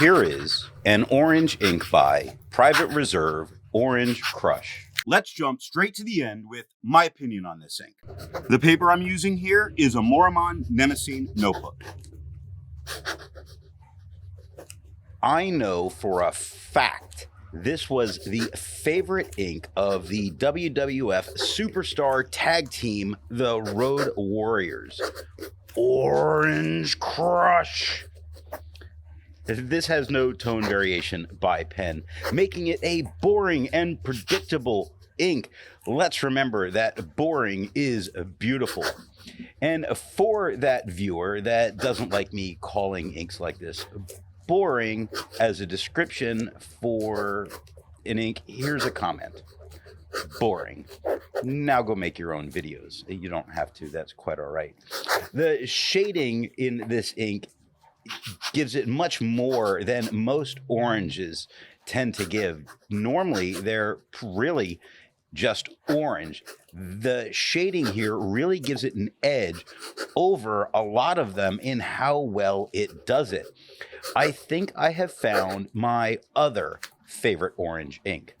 Here is an orange ink by Private Reserve Orange Crush. Let's jump straight to the end with my opinion on this ink. The paper I'm using here is a Maruman Mnemosyne Notebook. I know for a fact this was the favorite ink of the WWF Superstar Tag Team, the Road Warriors. Orange Crush. This has no tone variation by pen, making it a boring and predictable ink. Let's remember that boring is beautiful. And for that viewer that doesn't like me calling inks like this boring as a description for an ink, here's a comment. Boring. Now go make your own videos. You don't have to. That's quite all right. The shading in this ink gives it much more than most oranges tend to give. Normally, they're really just orange. The shading here really gives it an edge over a lot of them in how well it does it. I think I have found my other favorite orange ink.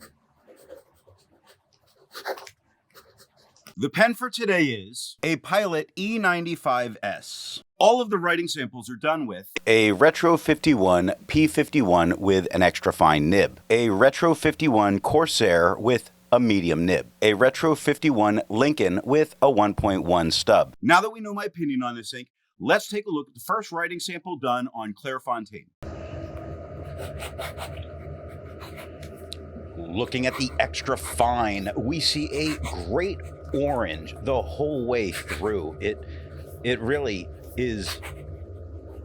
The pen for today is a Pilot E95S. All of the writing samples are done with a Retro 51 P51 with an extra fine nib, a Retro 51 Corsair with a medium nib, a Retro 51 Lincoln with a 1.1 stub. Now that we know my opinion on this ink, let's take a look at the first writing sample done on Clairfontaine. Looking at the extra fine, we see a great orange the whole way through. It really is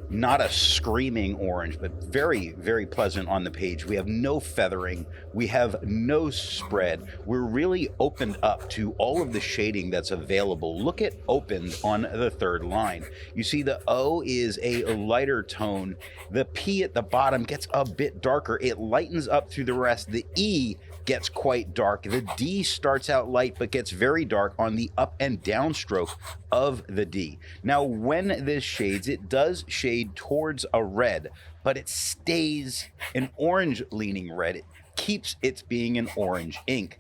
not a screaming orange, but very, very pleasant on the page. We have no feathering. We have no spread. We're really opened up to all of the shading that's available. Look at opened on the third line. You see the O is a lighter tone. The P at the bottom gets a bit darker. It lightens up through the rest. The E gets quite dark. The D starts out light but gets very dark on the up and down stroke of the D. Now when this shades, it does shade towards a red, but it stays an orange leaning red. It keeps its being an orange ink.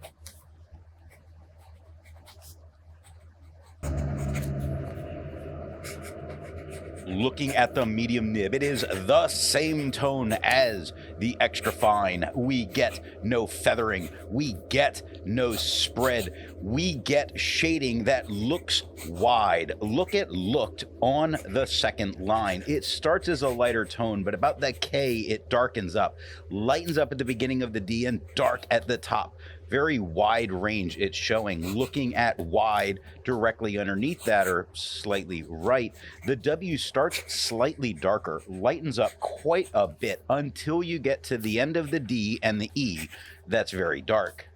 Looking at the medium nib, it is the same tone as the extra fine. We get no feathering. We get no spread. We get shading that looks wide. Look at looked on the second line. It starts as a lighter tone, but about the K, it darkens up, lightens up at the beginning of the D, and dark at the top. Very wide range it's showing. Looking at wide directly underneath that, or slightly right, the W starts slightly darker, lightens up quite a bit until you get to the end of the D and the E. That's very dark.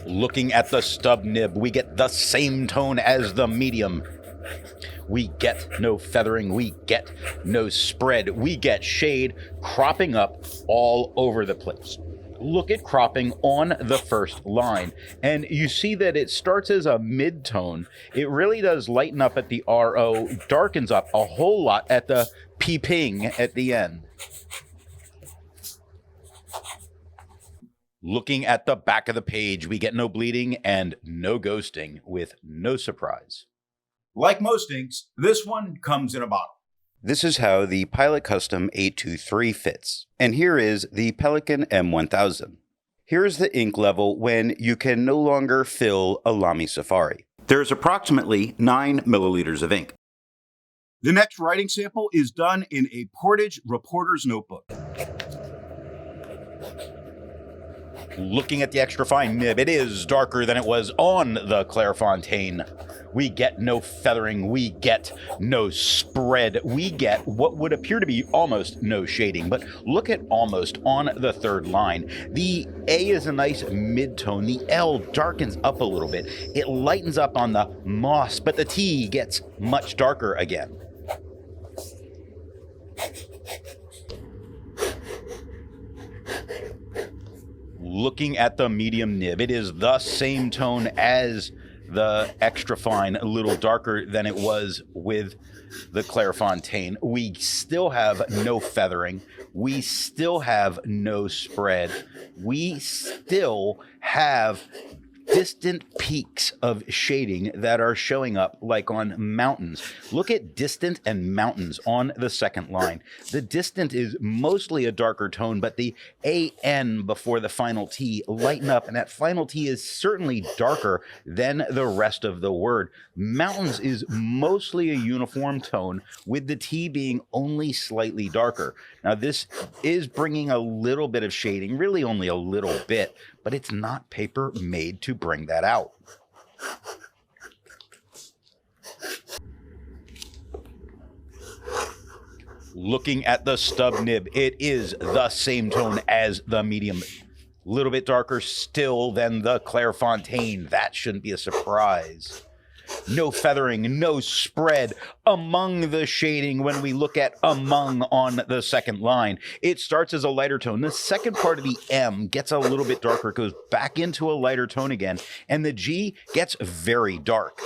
Looking at the stub nib, we get the same tone as the medium. We get no feathering, we get no spread, we get shade cropping up all over the place. Look at cropping on the first line, and you see that it starts as a mid-tone. It really does lighten up at the RO, darkens up a whole lot at the P-ping at the end. Looking at the back of the page, we get no bleeding and no ghosting with no surprise. Like most inks, this one comes in a bottle. This is how the Pilot Custom 823 fits. And here is the Pelican M1000. Here is the ink level when you can no longer fill a Lamy Safari. There's approximately 9 milliliters of ink. The next writing sample is done in a Portage reporter's notebook. Looking at the extra fine nib, it is darker than it was on the Clairfontaine. We get no feathering, we get no spread, we get what would appear to be almost no shading, but look at almost on the third line. The A is a nice mid-tone, the L darkens up a little bit, it lightens up on the moss, but the T gets much darker again. Looking at the medium nib, it is the same tone as the extra fine a little darker than it was with the Clairfontaine. We still have no feathering. We still have no spread. We still have distant peaks of shading that are showing up like on mountains. Look at distant and mountains on the second line. The distant is mostly a darker tone, but the AN before the final T lighten up, and that final T is certainly darker than the rest of the word. Mountains is mostly a uniform tone, with the T being only slightly darker. Now this is bringing a little bit of shading, really only a little bit, but it's not paper made to bring that out. Looking at the stub nib, it is the same tone as the medium. A little bit darker still than the Clairfontaine. That shouldn't be a surprise. No feathering, no spread among the shading when we look at among on the second line. It starts as a lighter tone. The second part of the M gets a little bit darker, goes back into a lighter tone again, and the G gets very dark.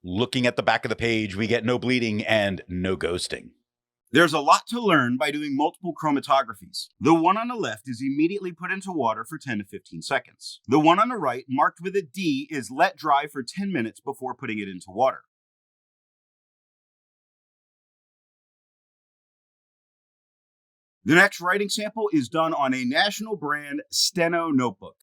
Looking at the back of the page, we get no bleeding and no ghosting. There's a lot to learn by doing multiple chromatographies. The one on the left is immediately put into water for 10 to 15 seconds. The one on the right, marked with a D, is let dry for 10 minutes before putting it into water. The next writing sample is done on a national brand Steno notebook.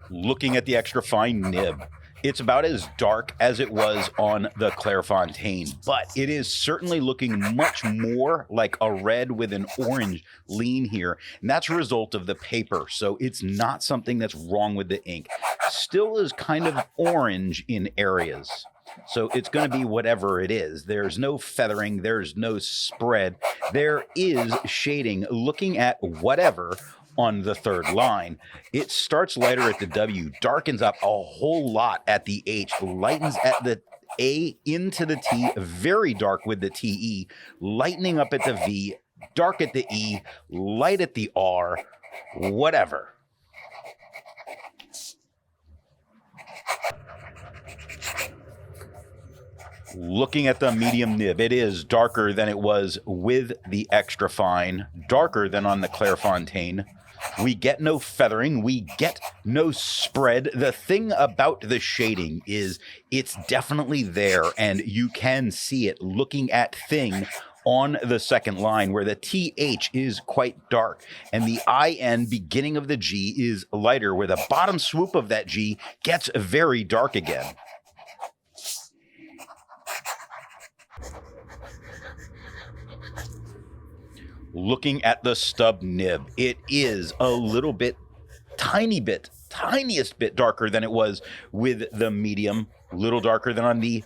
Looking at the extra fine nib, it's about as dark as it was on the Clairfontaine, but it is certainly looking much more like a red with an orange lean here, and that's a result of the paper, so it's not something that's wrong with the ink. Still is kind of orange in areas, so it's going to be whatever it is. There's no feathering, there's no spread, there is shading. Looking at whatever on the third line, it starts lighter at the W, darkens up a whole lot at the H, lightens at the A into the T, very dark with the TE, lightening up at the V, dark at the E, light at the R, whatever. Looking at the medium nib, it is darker than it was with the extra fine, darker than on the Clairfontaine. We get no feathering, we get no spread. The thing about the shading is it's definitely there, and you can see it looking at thing on the second line, where the TH is quite dark and the IN beginning of the G is lighter, where the bottom swoop of that G gets very dark again. Looking at the stub nib, it is a little bit, tiniest bit darker than it was with the medium, a little darker than on the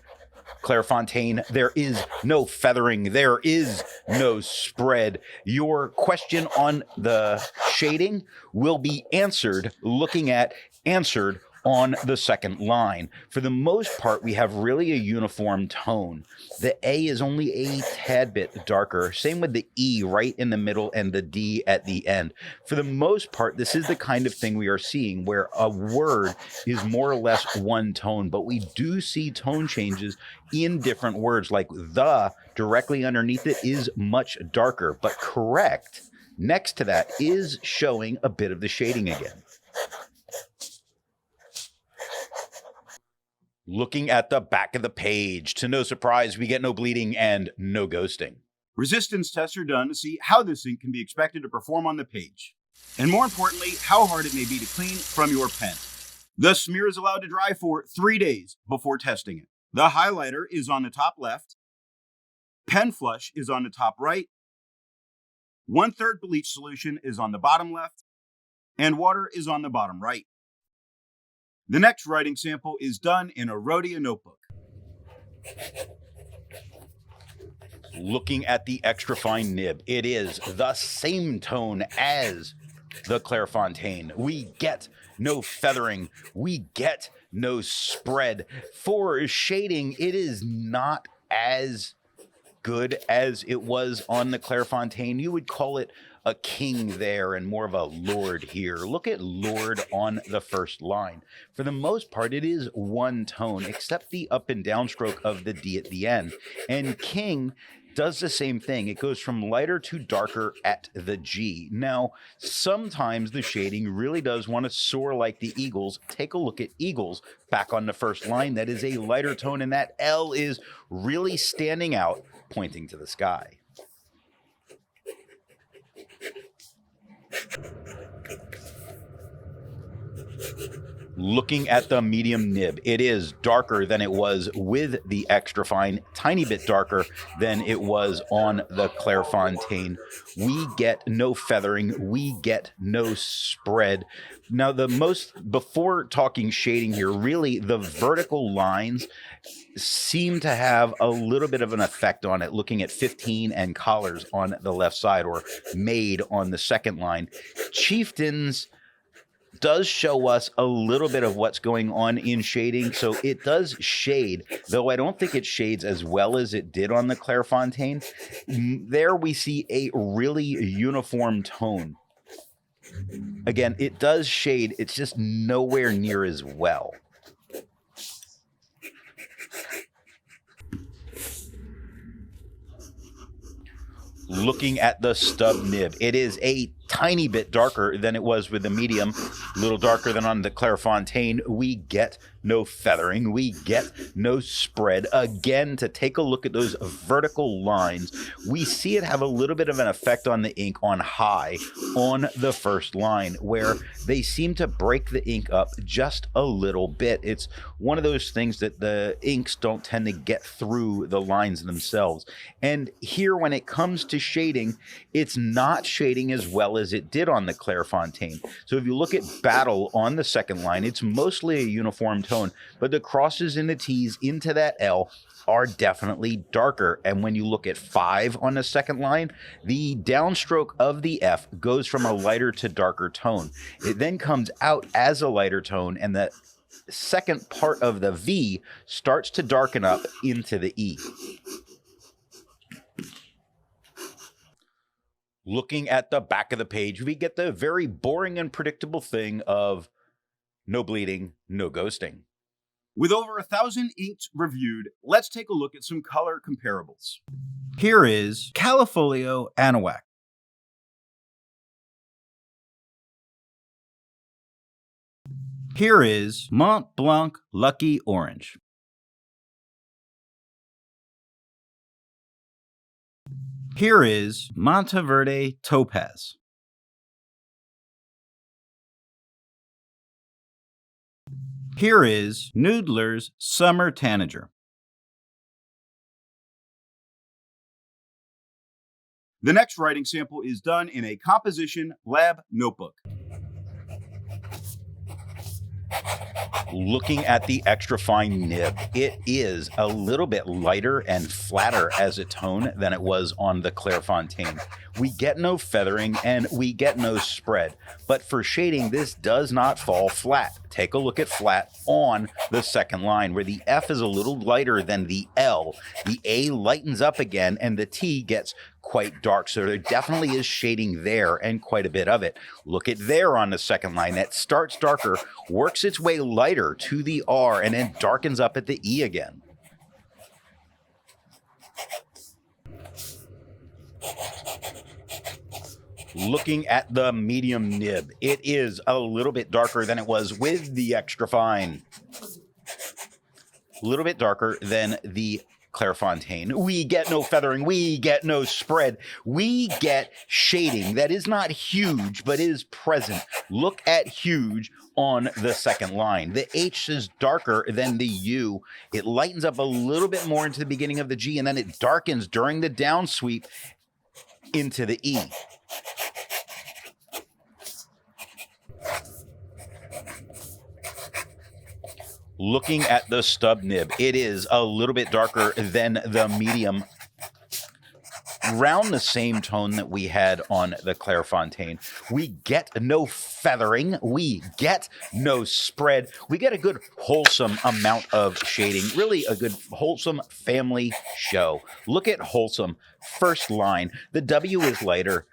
Clairfontaine. There is no feathering, there is no spread. Your question on the shading will be answered looking at answered on the second line. For the most part, we have really a uniform tone. The A is only a tad bit darker. Same with the E right in the middle and the D at the end. For the most part, this is the kind of thing we are seeing where a word is more or less one tone, but we do see tone changes in different words, like the directly underneath it is much darker, but correct next to that is showing a bit of the shading again. Looking at the back of the page, to no surprise, we get no bleeding and no ghosting. Resistance tests are done to see how this ink can be expected to perform on the page, and more importantly, how hard it may be to clean from your pen. The smear is allowed to dry for 3 days before testing it. The highlighter is on the top left, pen flush is on the top right, 1/3 bleach solution is on the bottom left, and water is on the bottom right. The next writing sample is done in a Rhodia notebook. Looking at the extra fine nib, it is the same tone as the Clairfontaine. We get no feathering, we get no spread. For shading, it is not as good as it was on the Clairfontaine. You would call it a king there and more of a lord here. Look at lord on the first line. For the most part, it is one tone, except the up and down stroke of the D at the end. And king does the same thing. It goes from lighter to darker at the G. Now, sometimes the shading really does want to soar like the Eagles. Take a look at Eagles back on the first line. That is a lighter tone, and that L is really standing out, pointing to the sky. Looking at the medium nib, it is darker than it was with the extra fine, tiny bit darker than it was on the Clairfontaine. We get no feathering, we get no spread. Now, before talking shading here, really the vertical lines seem to have a little bit of an effect on it, looking at 15 and collars on the left side, or Maid on the second line. Chieftains does show us a little bit of what's going on in shading, so it does shade, though I don't think it shades as well as it did on the Clairfontaine. There we see a really uniform tone. Again, it does shade, it's just nowhere near as well. Looking at the stub nib, it is a tiny bit darker than it was with the medium, a little darker than on the Clairfontaine. We get no feathering, we get no spread. Again, to take a look at those vertical lines, we see it have a little bit of an effect on the ink on high on the first line, where they seem to break the ink up just a little bit. It's one of those things that the inks don't tend to get through the lines themselves. And here, when it comes to shading, it's not shading as well as it did on the Clairfontaine. So if you look at battle on the second line, it's mostly a uniform tone, but the crosses and the T's into that L are definitely darker. And when you look at 5 on the second line, the downstroke of the F goes from a lighter to darker tone. It then comes out as a lighter tone, and the second part of the V starts to darken up into the E. Looking at the back of the page, we get the very boring and predictable thing of no bleeding, no ghosting. With over 1,000 inks reviewed, let's take a look at some color comparables. Here is Califolio Anahuac. Here is Mont Blanc Lucky Orange. Here is Monteverde Topaz. Here is Noodler's Summer Tanager. The next writing sample is done in a composition lab notebook. Looking at the extra fine nib, it is a little bit lighter and flatter as a tone than it was on the Clairfontaine. We get no feathering and we get no spread, but for shading, this does not fall flat. Take a look at flat on the second line, where the F is a little lighter than the L. The A lightens up again and the T gets quite dark, so there definitely is shading there, and quite a bit of it. Look at there on the second line. That starts darker, works its way lighter to the R, and then darkens up at the E again. Looking at the medium nib, it is a little bit darker than it was with the extra fine. A little bit darker than the Clairfontaine. We get no feathering, we get no spread, we get shading that is not huge but is present. Look at huge on the second line. The H is darker than the U. It lightens up a little bit more into the beginning of the G, and then it darkens during the down sweep into the E. Looking at the stub nib, it is a little bit darker than the medium, around the same tone that we had on the Clairfontaine. We get no feathering, we get no spread, we get a good wholesome amount of shading, really a good wholesome family show. Look at wholesome, first line, the W is lighter,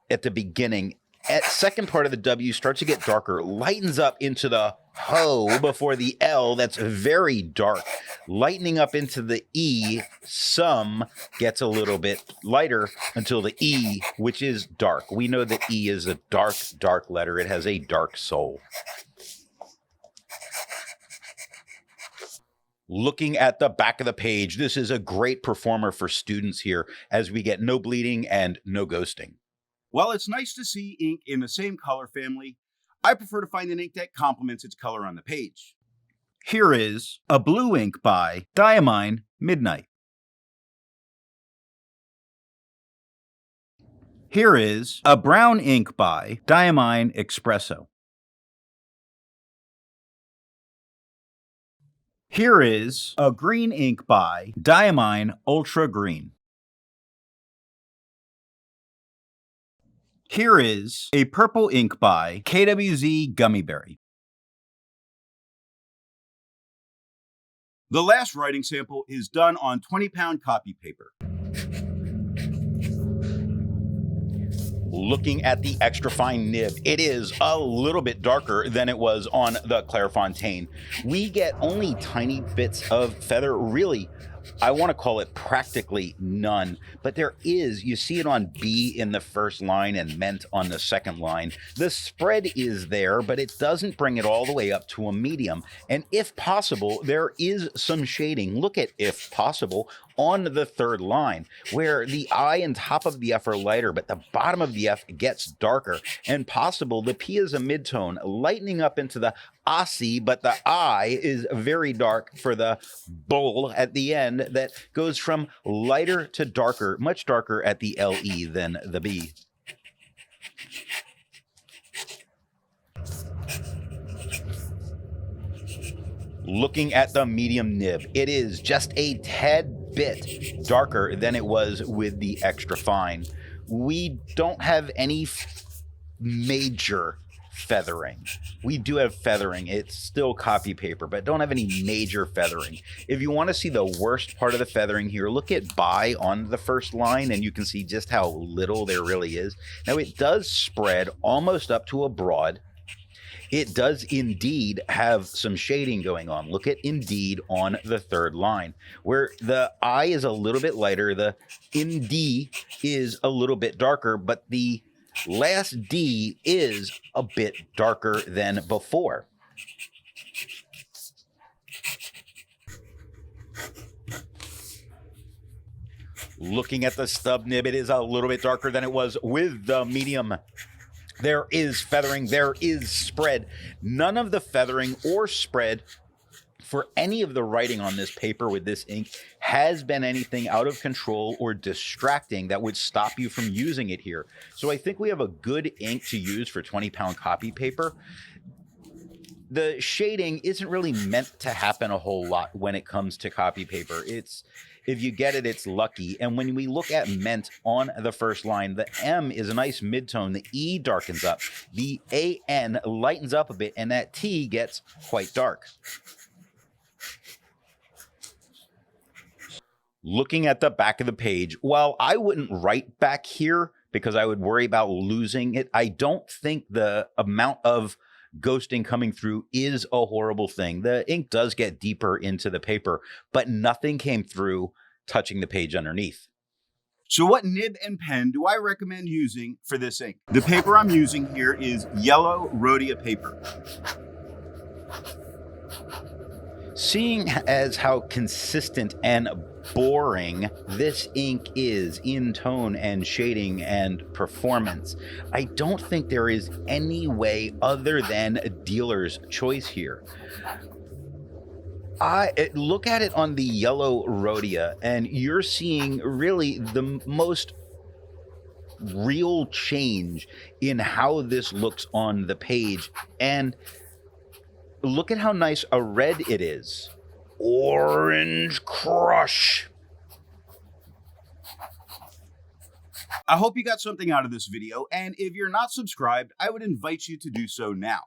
at the beginning. At second part of the W starts to get darker, lightens up into the ho before the L, that's very dark. Lightening up into the E, some gets a little bit lighter until the E, which is dark. We know that E is a dark, dark letter. It has a dark soul. Looking at the back of the page, this is a great performer for students here as we get no bleeding and no ghosting. While it's nice to see ink in the same color family, I prefer to find an ink that complements its color on the page. Here is a blue ink by Diamine Midnight. Here is a brown ink by Diamine Espresso. Here is a green ink by Diamine Ultra Green. Here is a purple ink by KWZ Gummy Berry. The last writing sample is done on 20-pound copy paper. Looking at the extra fine nib, it is a little bit darker than it was on the Clairfontaine. We get only tiny bits of feather, really. I want to call it practically none, but there is, you see it on B in the first line and meant on the second line. The spread is there, but it doesn't bring it all the way up to a medium. And if possible, there is some shading. Look at if possible on the third line, where the I and top of the F are lighter, but the bottom of the F gets darker. And possible, the P is a midtone, lightening up into the Aussie, but the I is very dark for the bull at the end that goes from lighter to darker, much darker at the LE than the B. Looking at the medium nib, it is just a tad bit darker than it was with the extra fine. We don't have any major feathering. We do have feathering. It's still copy paper, but don't have any major feathering. If you want to see the worst part of the feathering here, look at by on the first line and you can see just how little there really is. Now it does spread almost up to a broad. It does indeed have some shading going on. Look at indeed on the third line, where the I is a little bit lighter, the indeed is a little bit darker, but the last D is a bit darker than before. Looking at the stub nib, it is a little bit darker than it was with the medium. There is feathering, there is spread. None of the feathering or spread for any of the writing on this paper with this ink has been anything out of control or distracting that would stop you from using it here. So I think we have a good ink to use for 20-pound copy paper. The shading isn't really meant to happen a whole lot when it comes to copy paper. If you get it, it's lucky. And when we look at meant on the first line, the M is a nice midtone. The E darkens up. The AN lightens up a bit, and that T gets quite dark. Looking at the back of the page, while I wouldn't write back here because I would worry about losing it, I don't think the amount of ghosting coming through is a horrible thing. The ink does get deeper into the paper, but nothing came through touching the page underneath. So what nib and pen do I recommend using for this ink? The paper I'm using here is yellow Rhodia paper. Seeing as how consistent and boring this ink is in tone and shading and performance, I don't think there is any way other than a dealer's choice here. Look at it on the yellow Rhodia, and you're seeing really the most real change in how this looks on the page. And look at how nice a red it is. Orange Crush. I hope you got something out of this video, and if you're not subscribed, I would invite you to do so now.